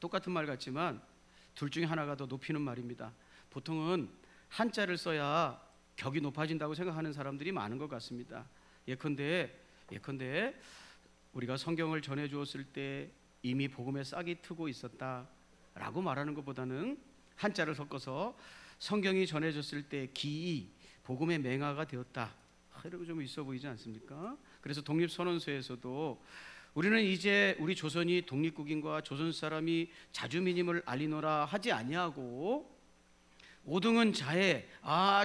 똑같은 말 같지만 둘 중에 하나가 더 높이는 말입니다. 보통은 한자를 써야 격이 높아진다고 생각하는 사람들이 많은 것 같습니다. 예컨대 우리가 성경을 전해 주었을 때 이미 복음에 싹이 트고 있었다라고 말하는 것보다는 한자를 섞어서 성경이 전해졌을 때 기이 복음의 맹아가 되었다, 이러고 좀 있어 보이지 않습니까? 그래서 독립선언서에서도 우리는 이제 우리 조선이 독립국인과 조선 사람이 자주민임을 알리노라 하지 아니하고 오등은 자해,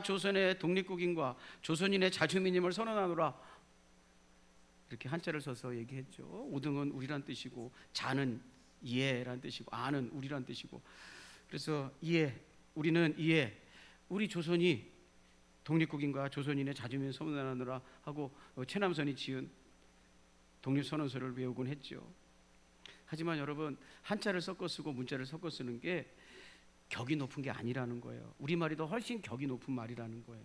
조선의 독립국인과 조선인의 자주민임을 선언하노라, 이렇게 한자를 써서 얘기했죠. 오등은 우리란 뜻이고 자는 이해란 뜻이고 아는 우리란 뜻이고, 그래서 우리는 우리 조선이 독립국인과 조선인의 자주민 선언하노라 하고 최남선이 지은 독립선언서를 외우곤 했죠. 하지만 여러분, 한자를 섞어 쓰고 문자를 섞어 쓰는 게 격이 높은 게 아니라는 거예요. 우리말이 더 훨씬 격이 높은 말이라는 거예요.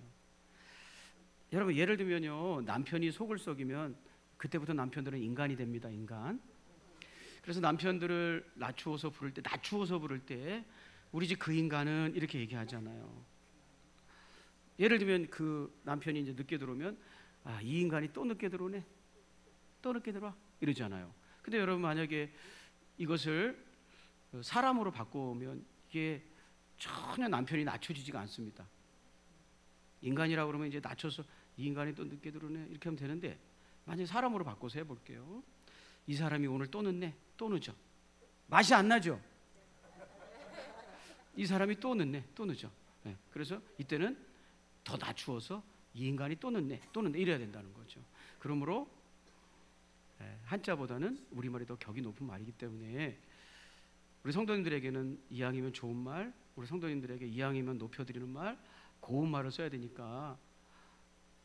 여러분, 예를 들면요, 남편이 속을 썩이면 그때부터 남편들은 인간이 됩니다. 인간. 그래서 남편들을 낮추어서 부를 때 우리 집 그 인간은 이렇게 얘기하잖아요. 예를 들면 그 남편이 이제 늦게 들어오면 이 인간이 또 늦게 들어오네, 또 늦게 들어와, 이러잖아요. 근데 여러분, 만약에 이것을 사람으로 바꾸면 이게 전혀 남편이 낮춰지지가 않습니다. 인간이라고 그러면 이제 낮춰서 이 인간이 또 늦게 들어오네 이렇게 하면 되는데, 만약에 사람으로 바꿔서 해볼게요. 이 사람이 오늘 또 늦네, 또 늦어. 맛이 안 나죠? 이 사람이 또 늦네, 또 늦어. 네, 그래서 이때는 더 낮추어서 이 인간이 또 늦네, 또 늦네 이래야 된다는 거죠. 그러므로 한자보다는 우리말이 더 격이 높은 말이기 때문에 우리 성도님들에게는 이왕이면 좋은 말, 우리 성도님들에게 이왕이면 높여드리는 말, 고운 말을 써야 되니까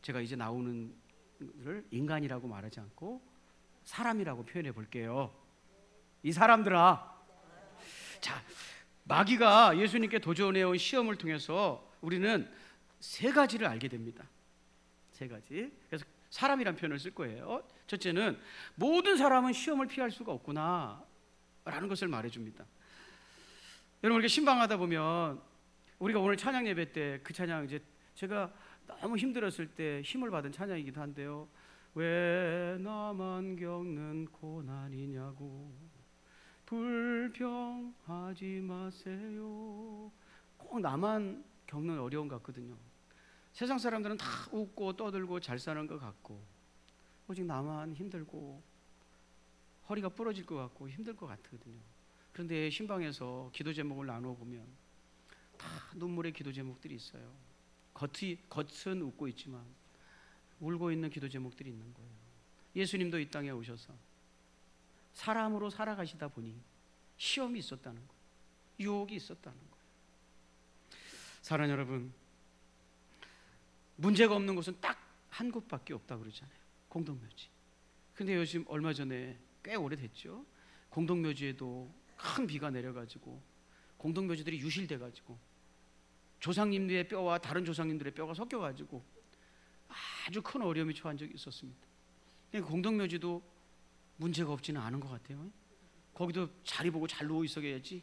제가 이제 나오는 를 인간이라고 말하지 않고 사람이라고 표현해 볼게요. 이 사람들아. 자, 마귀가 예수님께 도전해온 시험을 통해서 우리는 세 가지를 알게 됩니다. 세 가지. 그래서 사람이란 표현을 쓸 거예요. 첫째는 모든 사람은 시험을 피할 수가 없구나 라는 것을 말해줍니다. 여러분, 이렇게 신방하다 보면 우리가 오늘 찬양 예배 때 그 찬양, 이제 제가 너무 힘들었을 때 힘을 받은 찬양이기도 한데요. 왜 나만 겪는 고난이냐고 불평하지 마세요. 꼭 나만 겪는 어려움 같거든요. 세상 사람들은 다 웃고 떠들고 잘 사는 것 같고 오직 나만 힘들고 허리가 부러질 것 같고 힘들 것 같거든요. 그런데 신방에서 기도 제목을 나누어 보면 다 눈물의 기도 제목들이 있어요. 겉은 웃고 있지만 울고 있는 기도 제목들이 있는 거예요. 예수님도 이 땅에 오셔서 사람으로 살아가시다 보니 시험이 있었다는 거예요. 유혹이 있었다는 거예요. 사랑하는 여러분, 문제가 없는 곳은 딱 한 곳밖에 없다고 그러잖아요. 공동묘지. 근데 요즘 얼마 전에 꽤 오래됐죠. 공동묘지에도 큰 비가 내려가지고 공동묘지들이 유실돼가지고 조상님들의 뼈와 다른 조상님들의 뼈가 섞여가지고 아주 큰 어려움이 처한 적이 있었습니다. 공동묘지도 문제가 없지는 않은 것 같아요. 거기도 자리 보고 잘 누워 있어야지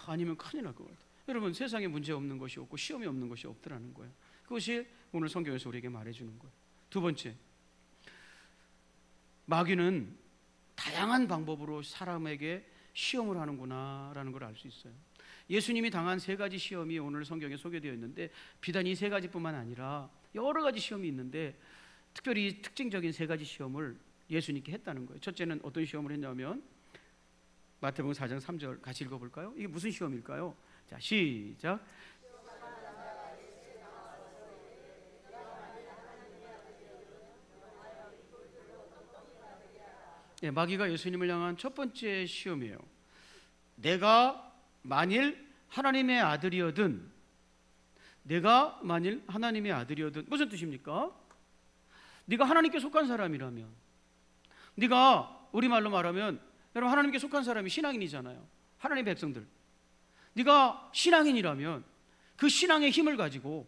아니면 큰일 날 것 같아요. 여러분, 세상에 문제 없는 것이 없고 시험이 없는 것이 없더라는 거예요. 그것이 오늘 성경에서 우리에게 말해주는 거예요. 두 번째, 마귀는 다양한 방법으로 사람에게 시험을 하는구나 라는 걸 알 수 있어요. 예수님이 당한 세 가지 시험이 오늘 성경에 소개되어 있는데 비단 이 세 가지뿐만 아니라 여러 가지 시험이 있는데 특별히 특징적인 세 가지 시험을 예수님께 했다는 거예요. 첫째는 어떤 시험을 했냐면 마태복음 4장 3절 같이 읽어볼까요? 이게 무슨 시험일까요? 자, 시작. 네, 마귀가 예수님을 향한 첫 번째 시험이에요. 내가 만일 하나님의 아들이거든, 내가 만일 하나님의 아들이거든. 무슨 뜻입니까? 네가 하나님께 속한 사람이라면, 네가 우리말로 말하면 여러분 하나님께 속한 사람이 신앙인이잖아요. 하나님의 백성들. 네가 신앙인이라면 그 신앙의 힘을 가지고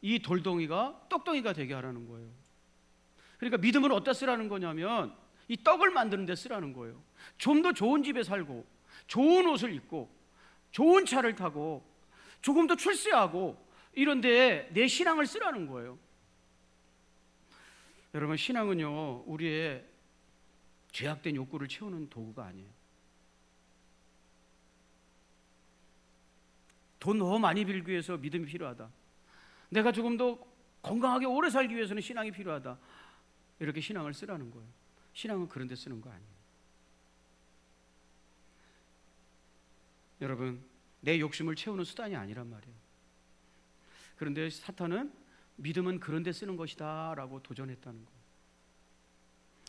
이 돌덩이가 떡덩이가 되게 하라는 거예요. 그러니까 믿음을 어디다 쓰라는 거냐면 이 떡을 만드는 데 쓰라는 거예요. 좀 더 좋은 집에 살고 좋은 옷을 입고 좋은 차를 타고 조금 더 출세하고 이런데 내 신앙을 쓰라는 거예요. 여러분, 신앙은요, 우리의 죄악된 욕구를 채우는 도구가 아니에요. 돈 너무 많이 빌기 위해서 믿음이 필요하다. 내가 조금 더 건강하게 오래 살기 위해서는 신앙이 필요하다. 이렇게 신앙을 쓰라는 거예요. 신앙은 그런 데 쓰는 거 아니에요. 여러분, 내 욕심을 채우는 수단이 아니란 말이에요. 그런데 사탄은 믿음은 그런 데 쓰는 것이다 라고 도전했다는 거예요.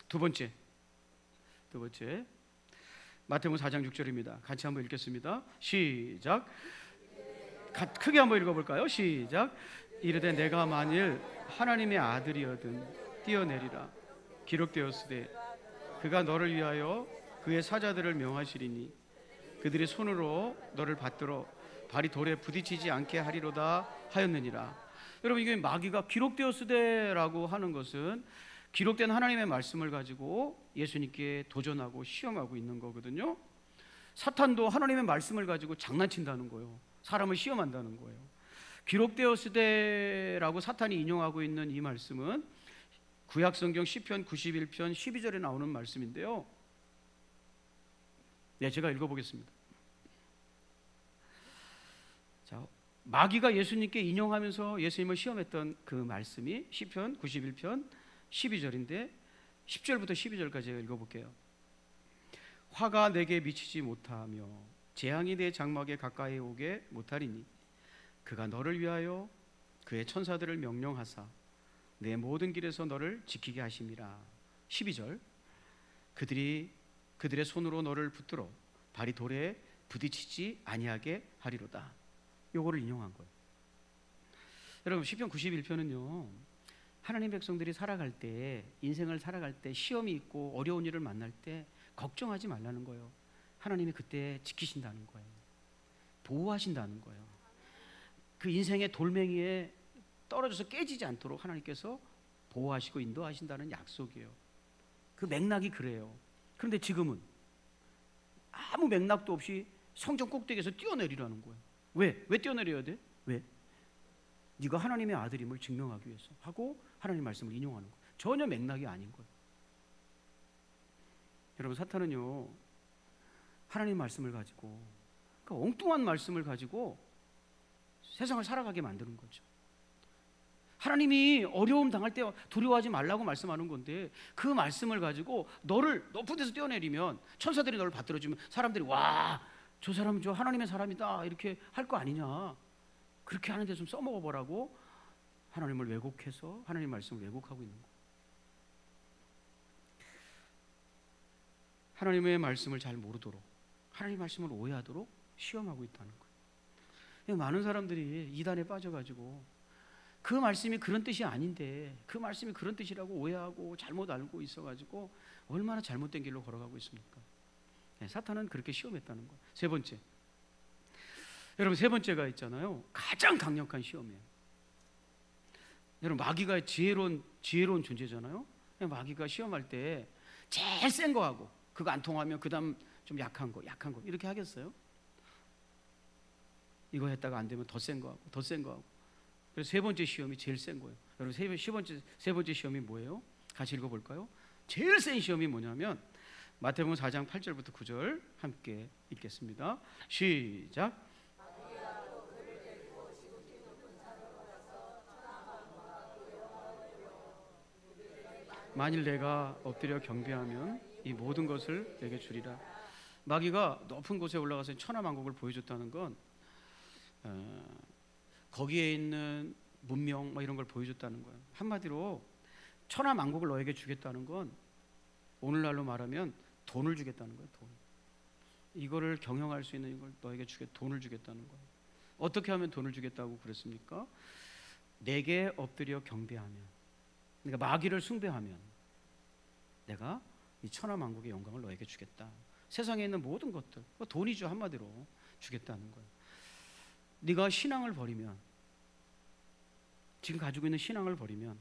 두 번째 마태복음 4장 6절입니다. 같이 한번 읽겠습니다. 시작. 크게 한번 읽어볼까요? 시작. 이르되 내가 만일 하나님의 아들이어든 뛰어내리라. 기록되었으되 그가 너를 위하여 그의 사자들을 명하시리니 그들의 손으로 너를 받들어 발이 돌에 부딪히지 않게 하리로다 하였느니라. 여러분, 이게 마귀가 기록되었으되라고 하는 것은 기록된 하나님의 말씀을 가지고 예수님께 도전하고 시험하고 있는 거거든요. 사탄도 하나님의 말씀을 가지고 장난친다는 거예요. 사람을 시험한다는 거예요. 기록되었으되라고 사탄이 인용하고 있는 이 말씀은 구약성경 시편 91편 12절에 나오는 말씀인데요. 네, 제가 읽어보겠습니다. 자, 마귀가 예수님께 인용하면서 예수님을 시험했던 그 말씀이 시편 91편 12절인데 10절부터 12절까지 읽어볼게요. 화가 내게 미치지 못하며 재앙이 내 장막에 가까이 오게 못하리니 그가 너를 위하여 그의 천사들을 명령하사 내 모든 길에서 너를 지키게 하심이라. 12절. 그들의 손으로 너를 붙들어 발이 돌에 부딪히지 아니하게 하리로다. 요거를 인용한 거예요. 여러분, 시편 91편은요 하나님 백성들이 살아갈 때, 인생을 살아갈 때 시험이 있고 어려운 일을 만날 때 걱정하지 말라는 거예요. 하나님이 그때 지키신다는 거예요. 보호하신다는 거예요. 그 인생의 돌멩이에 떨어져서 깨지지 않도록 하나님께서 보호하시고 인도하신다는 약속이에요. 그 맥락이 그래요. 그런데 지금은 아무 맥락도 없이 성전 꼭대기에서 뛰어내리라는 거예요. 왜 뛰어내려야 돼? 왜? 네가 하나님의 아들임을 증명하기 위해서 하고 하나님 말씀을 인용하는 거예요. 전혀 맥락이 아닌 거예요. 여러분, 사탄은요 하나님 말씀을 가지고, 그러니까 엉뚱한 말씀을 가지고 세상을 살아가게 만드는 거죠. 하나님이 어려움 당할 때 두려워하지 말라고 말씀하는 건데 그 말씀을 가지고 너를 높은 데서 뛰어내리면 천사들이 너를 받들어주면 사람들이 와, 저 사람은 저 하나님의 사람이다 이렇게 할 거 아니냐, 그렇게 하는데 좀 써먹어보라고 하나님을 왜곡해서 하나님 말씀을 왜곡하고 있는 거예요. 하나님의 말씀을 잘 모르도록, 하나님 말씀을 오해하도록 시험하고 있다는 거예요. 많은 사람들이 이단에 빠져가지고 그 말씀이 그런 뜻이 아닌데 그 말씀이 그런 뜻이라고 오해하고 잘못 알고 있어가지고 얼마나 잘못된 길로 걸어가고 있습니까? 사탄은 그렇게 시험했다는 거예요. 세 번째, 여러분, 세 번째가 있잖아요. 가장 강력한 시험이에요. 여러분, 마귀가 지혜로운 존재잖아요. 마귀가 시험할 때 제일 센 거 하고 그거 안 통하면 그 다음 좀 약한 거 이렇게 하겠어요? 이거 했다가 안 되면 더 센 거 하고 더 센 거 하고. 그래서 세 번째 시험이 제일 센 거예요. 여러분, 세 번째 시험이 뭐예요? 같이 읽어볼까요? 제일 센 시험이 뭐냐면 마태복음 4장 8절부터 9절 함께 읽겠습니다. 시작. 만일 내가 엎드려 경배하면 이 모든 것을 내게 주리라. 마귀가 높은 곳에 올라가서 천하만국을 보여줬다는 건 거기에 있는 문명 이런 걸 보여줬다는 거예요. 한마디로 천하만국을 너에게 주겠다는 건 오늘날로 말하면 돈을 주겠다는 거예요. 돈. 이거를 경영할 수 있는 이걸 너에게 돈을 주겠다는 거예요. 어떻게 하면 돈을 주겠다고 그랬습니까? 내게 엎드려 경배하면, 그러니까 마귀를 숭배하면 내가 이 천하만국의 영광을 너에게 주겠다. 세상에 있는 모든 것들, 돈이죠. 한마디로 주겠다는 거예요. 네가 신앙을 버리면, 지금 가지고 있는 신앙을 버리면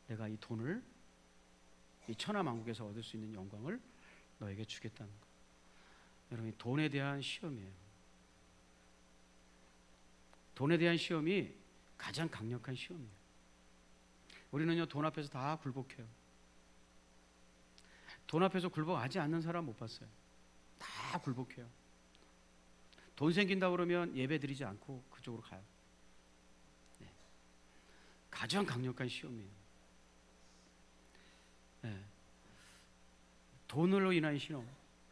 내가 이 돈을 이 천하만국에서 얻을 수 있는 영광을 너에게 주겠다는 거예요. 여러분, 돈에 대한 시험이에요. 돈에 대한 시험이 가장 강력한 시험이에요. 우리는요, 돈 앞에서 다 굴복해요. 돈 앞에서 굴복하지 않는 사람 못 봤어요. 다 굴복해요. 돈 생긴다 그러면 예배 드리지 않고 그쪽으로 가요. 네. 가장 강력한 시험이에요. 네. 돈으로 인한 시험,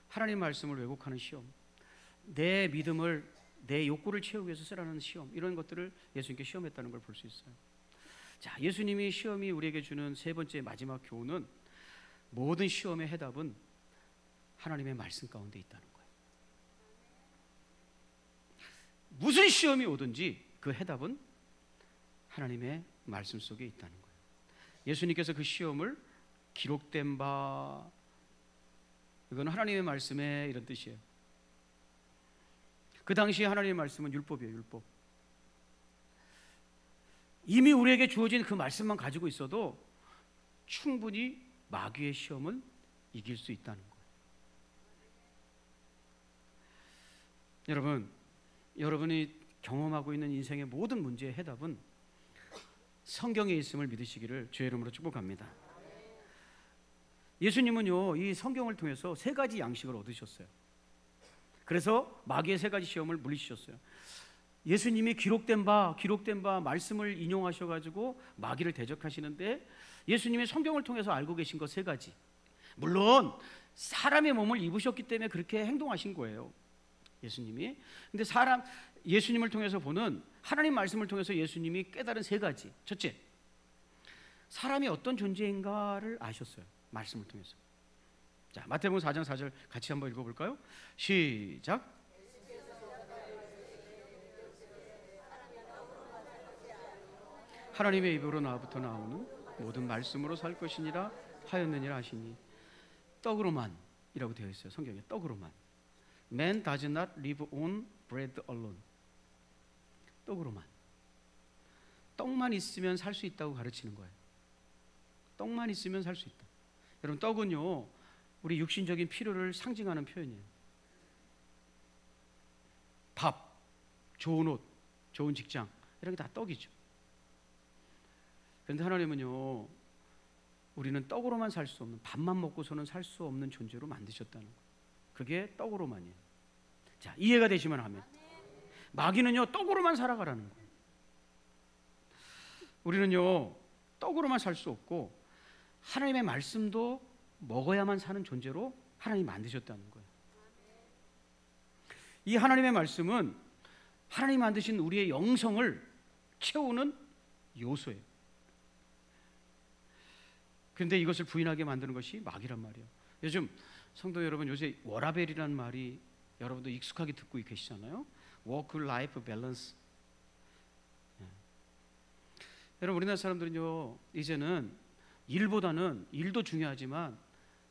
하나님 말씀을 왜곡하는 시험, 내 믿음을, 내 욕구를 채우기 위해서 쓰라는 시험, 이런 것들을 예수님께 시험했다는 걸 볼 수 있어요. 자, 예수님이 시험이 우리에게 주는 세 번째 마지막 교훈은 모든 시험의 해답은 하나님의 말씀 가운데 있다는 거예요. 무슨 시험이 오든지 그 해답은 하나님의 말씀 속에 있다는 거예요. 예수님께서 그 시험을 기록된 바, 이건 하나님의 말씀에 이런 뜻이에요. 그 당시에 하나님의 말씀은 율법이에요. 율법. 이미 우리에게 주어진 그 말씀만 가지고 있어도 충분히 마귀의 시험은 이길 수 있다는 거예요. 여러분이 경험하고 있는 인생의 모든 문제의 해답은 성경에 있음을 믿으시기를 주의 이름으로 축복합니다. 예수님은요, 이 성경을 통해서 세 가지 양식을 얻으셨어요. 그래서 마귀의 세 가지 시험을 물리치셨어요. 예수님이 기록된 바 말씀을 인용하셔가지고 마귀를 대적하시는데, 예수님이 성경을 통해서 알고 계신 것 세 가지, 물론 사람의 몸을 입으셨기 때문에 그렇게 행동하신 거예요, 예수님이. 근데 예수님을 통해서 보는 하나님 말씀을 통해서 예수님이 깨달은 세 가지. 첫째, 사람이 어떤 존재인가를 아셨어요, 말씀을 통해서. 자, 마태복음 4장 4절 같이 한번 읽어볼까요? 시작. 하나님의 입으로 나부터 나오는 모든 말씀으로 살 것이니라 하였느니라 하시니. 떡으로만이라고 되어 있어요, 성경에. 떡으로만. Man does not live on bread alone. 떡으로만. 떡만 있으면 살 수 있다고 가르치는 거예요. 떡만 있으면 살 수 있다. 여러분, 떡은요, 우리 육신적인 필요를 상징하는 표현이에요. 밥, 좋은 옷, 좋은 직장, 이런 게 다 떡이죠. 그런데 하나님은요, 우리는 떡으로만 살 수 없는, 밥만 먹고서는 살 수 없는 존재로 만드셨다는 거예요. 그게 떡으로만이에요. 자, 이해가 되시면 하면. 마귀는요, 떡으로만 살아가라는 거예요. 우리는요, 떡으로만 살 수 없고 하나님의 말씀도 먹어야만 사는 존재로 하나님이 만드셨다는 거예요. 이 하나님의 말씀은 하나님이 만드신 우리의 영성을 채우는 요소예요. 그런데 이것을 부인하게 만드는 것이 마귀란 말이에요. 요즘 성도 여러분, 요새 워라밸이라는 말이 여러분도 익숙하게 듣고 계시잖아요. Work Life Balance. 여러분, 우리나라 사람들은요, 이제는 일보다는, 일도 중요하지만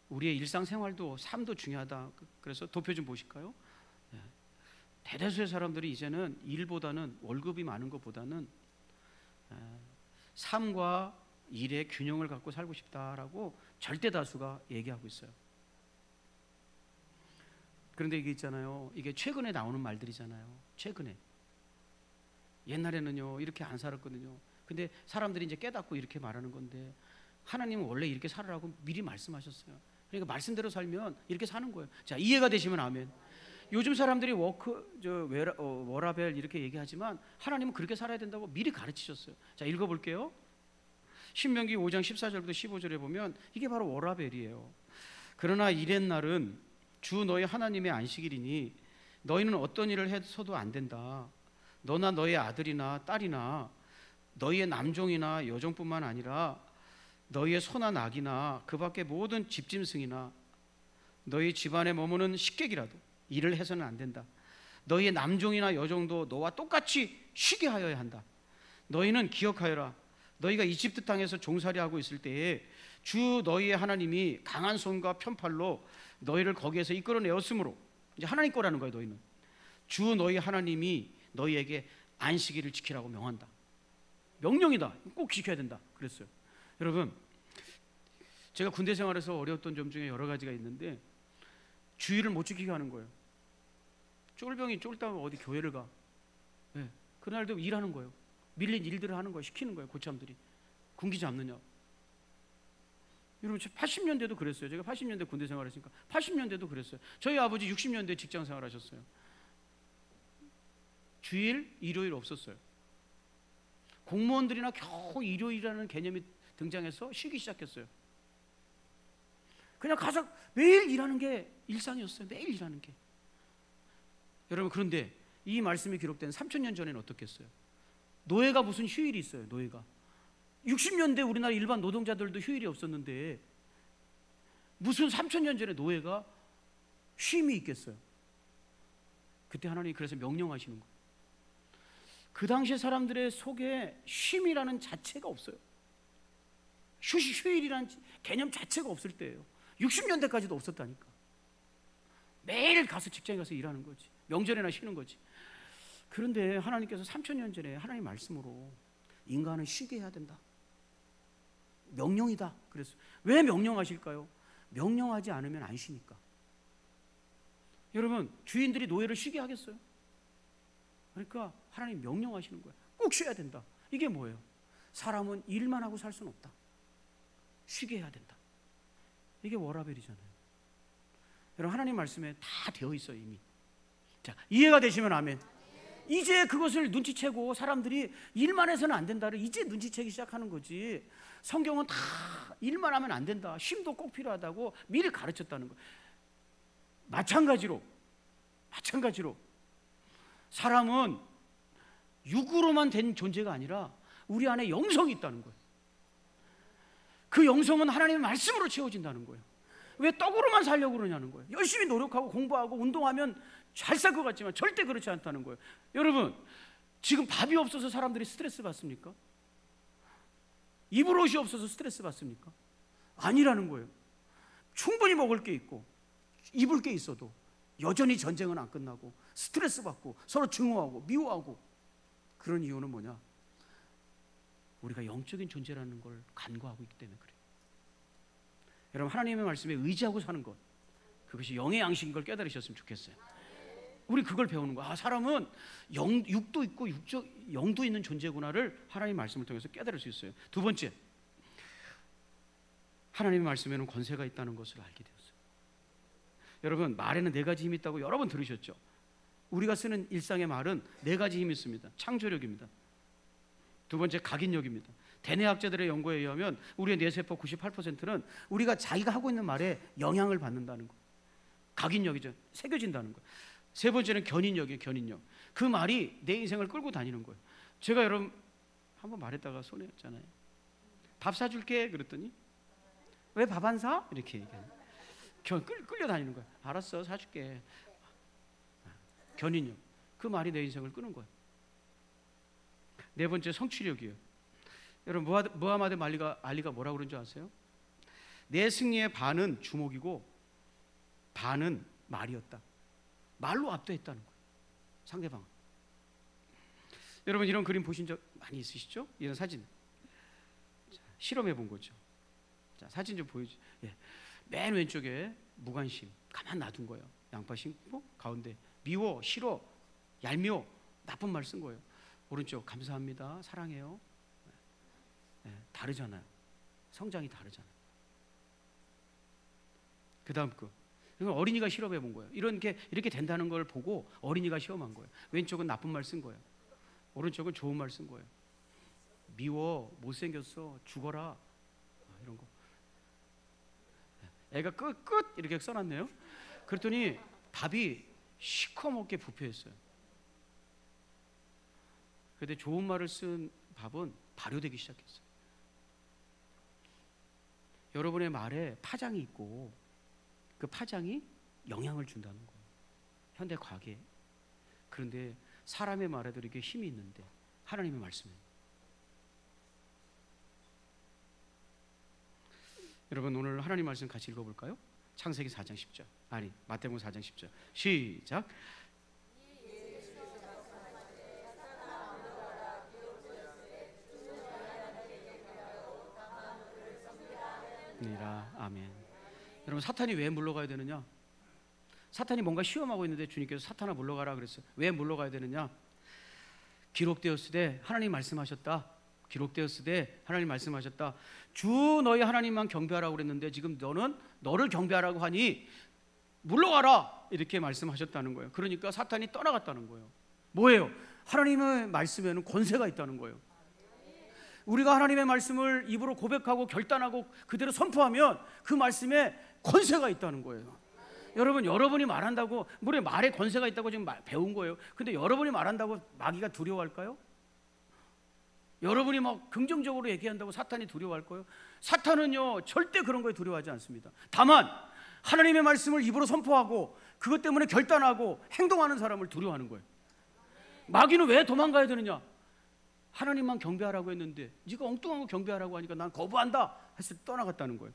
우리의 일상생활도, 삶도 중요하다. 그래서 도표 좀 보실까요? 대다수의 사람들이 이제는 일보다는, 월급이 많은 것보다는 삶과 일의 균형을 갖고 살고 싶다라고 절대 다수가 얘기하고 있어요. 그런데 이게 있잖아요, 이게 최근에 나오는 말들이잖아요. 최근에. 옛날에는요, 이렇게 안 살았거든요. 근데 사람들이 이제 깨닫고 이렇게 말하는 건데, 하나님은 원래 이렇게 살으라고 미리 말씀하셨어요. 그러니까 말씀대로 살면 이렇게 사는 거예요. 자, 이해가 되시면 아멘. 요즘 사람들이 워라벨 이렇게 얘기하지만 하나님은 그렇게 살아야 된다고 미리 가르치셨어요. 자, 읽어볼게요. 신명기 5장 14절부터 15절에 보면 이게 바로 워라벨이에요. 그러나 이렛날은 주 너희 하나님의 안식일이니 너희는 어떤 일을 해서도 안 된다. 너나 너의 아들이나 딸이나 너희의 남종이나 여종뿐만 아니라 너희의 소나 낙이나 그 밖의 모든 집짐승이나 너희 집안에 머무는 식객이라도 일을 해서는 안 된다. 너희의 남종이나 여종도 너와 똑같이 쉬게 하여야 한다. 너희는 기억하여라. 너희가 이집트 땅에서 종살이하고 있을 때에 주 너희의 하나님이 강한 손과 편팔로 너희를 거기에서 이끌어내었으므로, 이제 하나님 거라는 거예요. 너희는 주 너희 하나님이 너희에게 안식일을 지키라고 명한다. 명령이다. 꼭 지켜야 된다. 그랬어요. 여러분, 제가 군대 생활에서 어려웠던 점 중에 여러 가지가 있는데 주의를 못 지키게 하는 거예요. 쫄병이 쫄다가 어디 교회를 가. 예. 그날도 일하는 거예요. 밀린 일들을 하는 거예요. 시키는 거예요. 고참들이. 군기 잡느냐. 여러분 80년대도 그랬어요. 제가 80년대 군대 생활했으니까 80년대도 그랬어요. 저희 아버지 60년대 직장 생활하셨어요. 주일, 일요일 없었어요. 공무원들이나 겨우 일요일이라는 개념이 등장해서 쉬기 시작했어요. 그냥 가서 매일 일하는 게 일상이었어요. 매일 일하는 게. 여러분 그런데 이 말씀이 기록된 3000년 전에는 어떻겠어요? 노예가 무슨 휴일이 있어요? 노예가 60년대 우리나라 일반 노동자들도 휴일이 없었는데 무슨 3000년 전에 노예가 쉼이 있겠어요? 그때 하나님이 그래서 명령하시는 거예요. 그 당시에 사람들의 속에 쉼이라는 자체가 없어요. 휴일이라는 개념 자체가 없을 때예요. 60년대까지도 없었다니까. 매일 가서 직장에 가서 일하는 거지. 명절에나 쉬는 거지. 그런데 하나님께서 3000년 전에 하나님 말씀으로 인간은 쉬게 해야 된다. 명령이다. 그래서 왜 명령하실까요? 명령하지 않으면 안 쉬니까. 여러분 주인들이 노예를 쉬게 하겠어요? 그러니까 하나님 명령하시는 거예요. 꼭 쉬어야 된다. 이게 뭐예요? 사람은 일만 하고 살 수는 없다. 쉬게 해야 된다. 이게 워라벨이잖아요. 여러분 하나님 말씀에 다 되어 있어요 이미. 자, 이해가 되시면 아멘. 이제 그것을 눈치채고 사람들이 일만 해서는 안 된다를 이제 눈치채기 시작하는 거지. 성경은 다 일만 하면 안 된다. 쉼도 꼭 필요하다고 미리 가르쳤다는 거예요. 마찬가지로 사람은 육으로만 된 존재가 아니라 우리 안에 영성이 있다는 거예요. 그 영성은 하나님의 말씀으로 채워진다는 거예요. 왜 떡으로만 살려고 그러냐는 거예요. 열심히 노력하고 공부하고 운동하면 잘 살 것 같지만 절대 그렇지 않다는 거예요. 여러분 지금 밥이 없어서 사람들이 스트레스 받습니까? 입을 옷이 없어서 스트레스 받습니까? 아니라는 거예요. 충분히 먹을 게 있고 입을 게 있어도 여전히 전쟁은 안 끝나고 스트레스 받고 서로 증오하고 미워하고. 그런 이유는 뭐냐? 우리가 영적인 존재라는 걸 간과하고 있기 때문에 그래요. 여러분 하나님의 말씀에 의지하고 사는 것, 그것이 영의 양식인 걸 깨달으셨으면 좋겠어요. 우리 그걸 배우는 거야. 사람은 육도 있고 영도 있는 존재구나를 하나님의 말씀을 통해서 깨달을 수 있어요. 두 번째, 하나님의 말씀에는 권세가 있다는 것을 알게 되었어요. 여러분 말에는 네 가지 힘이 있다고 여러 번 들으셨죠? 우리가 쓰는 일상의 말은 네 가지 힘이 있습니다. 창조력입니다. 두 번째 각인력입니다. 대뇌학자들의 연구에 의하면 우리의 뇌세포 98%는 우리가 자기가 하고 있는 말에 영향을 받는다는 거. 각인력이죠. 새겨진다는 거예요. 세 번째는 견인력이에요. 견인력. 그 말이 내 인생을 끌고 다니는 거예요. 제가 여러분 한번 말했다가 손해였잖아요. 밥 사줄게 그랬더니 왜 밥 안 사? 이렇게 얘기해요. 끌려다니는 거예요. 알았어 사줄게. 견인력. 그 말이 내 인생을 끄는 거예요. 네 번째 성취력이에요. 여러분 무하마드 알리가 뭐라고 그런 줄 아세요? 내 승리의 반은 주목이고 반은 말이었다. 말로 압도했다는 거예요. 상대방은. 여러분 이런 그림 보신 적 많이 있으시죠? 이런 사진. 자, 실험해 본 거죠. 자, 사진 좀 보여주세요. 예. 맨 왼쪽에 무관심, 가만 놔둔 거예요. 양파 심고 가운데 미워, 싫어, 얄미워, 나쁜 말 쓴 거예요. 오른쪽 감사합니다, 사랑해요. 네, 다르잖아요. 성장이 다르잖아요. 그 다음 거 이건 어린이가 실험해 본 거예요. 이렇게 된다는 걸 보고 어린이가 시험한 거예요. 왼쪽은 나쁜 말 쓴 거예요. 오른쪽은 좋은 말 쓴 거예요. 미워, 못생겼어, 죽어라, 이런 거. 애가 끝 이렇게 써놨네요. 그랬더니 밥이 시커멓게 부패했어요. 그런데 좋은 말을 쓴 밥은 발효되기 시작했어요. 여러분의 말에 파장이 있고 그 파장이 영향을 준다는 거예요. 현대 과학에. 그런데 사람의 말에도 이렇게 힘이 있는데 하나님의 말씀은. 여러분 오늘 하나님 말씀 같이 읽어볼까요? 창세기 4장 10절. 아니 마태복음 4장 10절. 시작. 아멘. 여러분 사탄이 왜 물러가야 되느냐? 사탄이 뭔가 시험하고 있는데 주님께서 사탄아 물러가라 그랬어요. 왜 물러가야 되느냐? 기록되었으되 하나님 말씀하셨다. 기록되었으되 하나님 말씀하셨다. 주 너희 하나님만 경배하라고 그랬는데 지금 너는 너를 경배하라고 하니 물러가라 이렇게 말씀하셨다는 거예요. 그러니까 사탄이 떠나갔다는 거예요. 뭐예요? 하나님의 말씀에는 권세가 있다는 거예요. 우리가 하나님의 말씀을 입으로 고백하고 결단하고 그대로 선포하면 그 말씀에 권세가 있다는 거예요. 여러분, 여러분이 말한다고 우리 말에 권세가 있다고 지금 배운 거예요. 근데 여러분이 말한다고 마귀가 두려워할까요? 여러분이 막 긍정적으로 얘기한다고 사탄이 두려워할까요? 사탄은요 절대 그런 거에 두려워하지 않습니다. 다만 하나님의 말씀을 입으로 선포하고 그것 때문에 결단하고 행동하는 사람을 두려워하는 거예요. 마귀는 왜 도망가야 되느냐? 하나님만 경배하라고 했는데 네가 엉뚱한 거 경배하라고 하니까 난 거부한다 해서 떠나갔다는 거예요.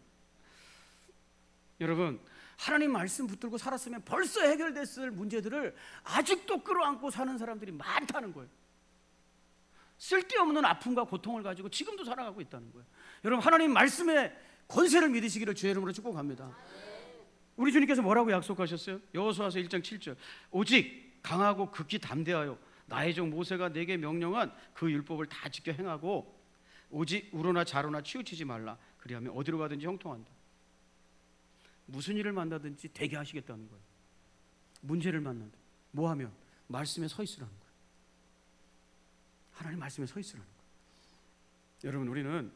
여러분, 하나님 말씀 붙들고 살았으면 벌써 해결됐을 문제들을 아직도 끌어안고 사는 사람들이 많다는 거예요. 쓸데없는 아픔과 고통을 가지고 지금도 살아가고 있다는 거예요. 여러분, 하나님 말씀의 권세를 믿으시기를 주의 이름으로 축복합니다. 우리 주님께서 뭐라고 약속하셨어요? 여호수아서 1장 7절 오직 강하고 극히 담대하여 나의 종 모세가 내게 명령한 그 율법을 다 지켜 행하고 오직 우로나 좌로나 치우치지 말라. 그리하면 어디로 가든지 형통한다. 무슨 일을 만나든지 되게 하시겠다는 거예요. 문제를 만나든 뭐 하면 말씀에 서 있으라는 거예요. 하나님 말씀에 서 있으라는 거예요. 여러분, 우리는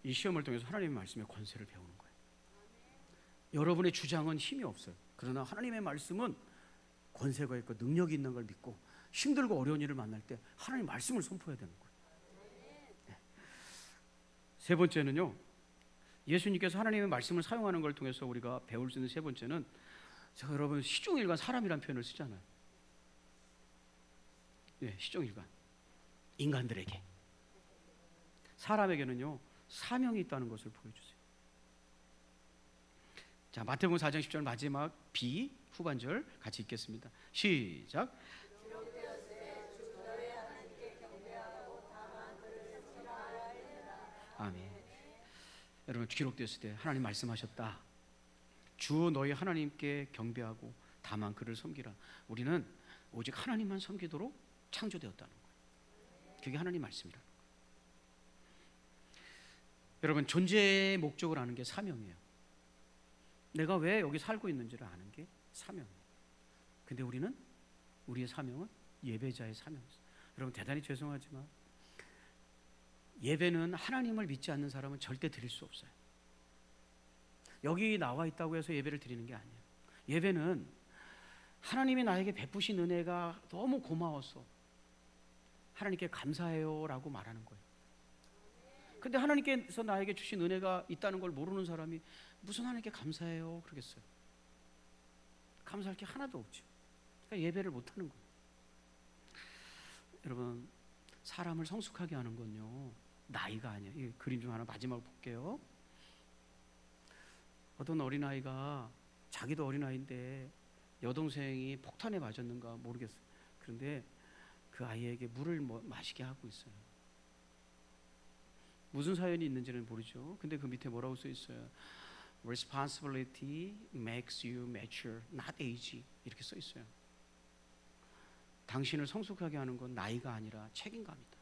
이 시험을 통해서 하나님의 말씀의 권세를 배우는 거예요. 여러분의 주장은 힘이 없어요. 그러나 하나님의 말씀은 권세가 있고 능력이 있는 걸 믿고 힘들고 어려운 일을 만날 때 하나님 말씀을 선포해야 되는 거예요. 네. 세 번째는요, 예수님께서 하나님의 말씀을 사용하는 걸 통해서 우리가 배울 수 있는 세 번째는, 제가 여러분 시종일관 사람이라는 표현을 쓰잖아요. 예, 시종일관 인간들에게, 사람에게는요 사명이 있다는 것을 보여주세요. 자, 마태복음 4장 10절 마지막 B 후반절 같이 읽겠습니다. 시작. 아멘. 여러분, 기록되었을 때 하나님 말씀하셨다. 주 너희 하나님께 경배하고 다만 그를 섬기라. 우리는 오직 하나님만 섬기도록 창조되었다는 거예요. 그게 하나님 말씀이라는 거예요. 여러분, 존재의 목적을 아는 게 사명이에요. 내가 왜 여기 살고 있는지를 아는 게 사명이에요. 근데 우리는 우리의 사명은 예배자의 사명이었어요. 여러분, 대단히 죄송하지만 예배는 하나님을 믿지 않는 사람은 절대 드릴 수 없어요. 여기 나와 있다고 해서 예배를 드리는 게 아니에요. 예배는 하나님이 나에게 베푸신 은혜가 너무 고마워서 하나님께 감사해요 라고 말하는 거예요. 근데 하나님께서 나에게 주신 은혜가 있다는 걸 모르는 사람이 무슨 하나님께 감사해요 그러겠어요? 감사할 게 하나도 없죠. 그러니까 예배를 못하는 거예요. 여러분, 사람을 성숙하게 하는 건요 나이가 아니에요. 이 그림 중 하나 마지막으로 볼게요. 어떤 어린아이가, 자기도 어린아이인데 여동생이 폭탄에 맞았는가 모르겠어요. 그런데 그 아이에게 물을 마시게 하고 있어요. 무슨 사연이 있는지는 모르죠. 근데 그 밑에 뭐라고 써 있어요? Responsibility makes you mature, not age. 이렇게 써 있어요. 당신을 성숙하게 하는 건 나이가 아니라 책임감이다.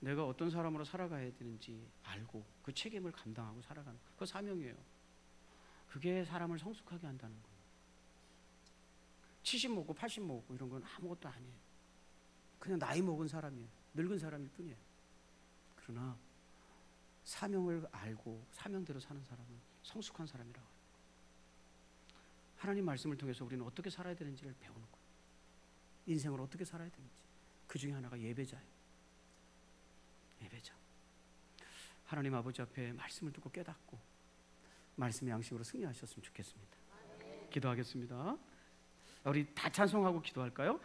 내가 어떤 사람으로 살아가야 되는지 알고 그 책임을 감당하고 살아가는 거, 그거 사명이에요. 그게 사람을 성숙하게 한다는 거예요. 70 먹고 80 먹고 이런 건 아무것도 아니에요. 그냥 나이 먹은 사람이에요. 늙은 사람일 뿐이에요. 그러나 사명을 알고 사명대로 사는 사람은 성숙한 사람이라고 해요. 하나님 말씀을 통해서 우리는 어떻게 살아야 되는지를 배우는 거예요. 인생을 어떻게 살아야 되는지. 그 중에 하나가 예배자예요. 예배자. 하나님 아버지 앞에 말씀을 듣고 깨닫고 말씀의 양식으로 승리하셨으면 좋겠습니다. 기도하겠습니다. 우리 다 찬송하고 기도할까요?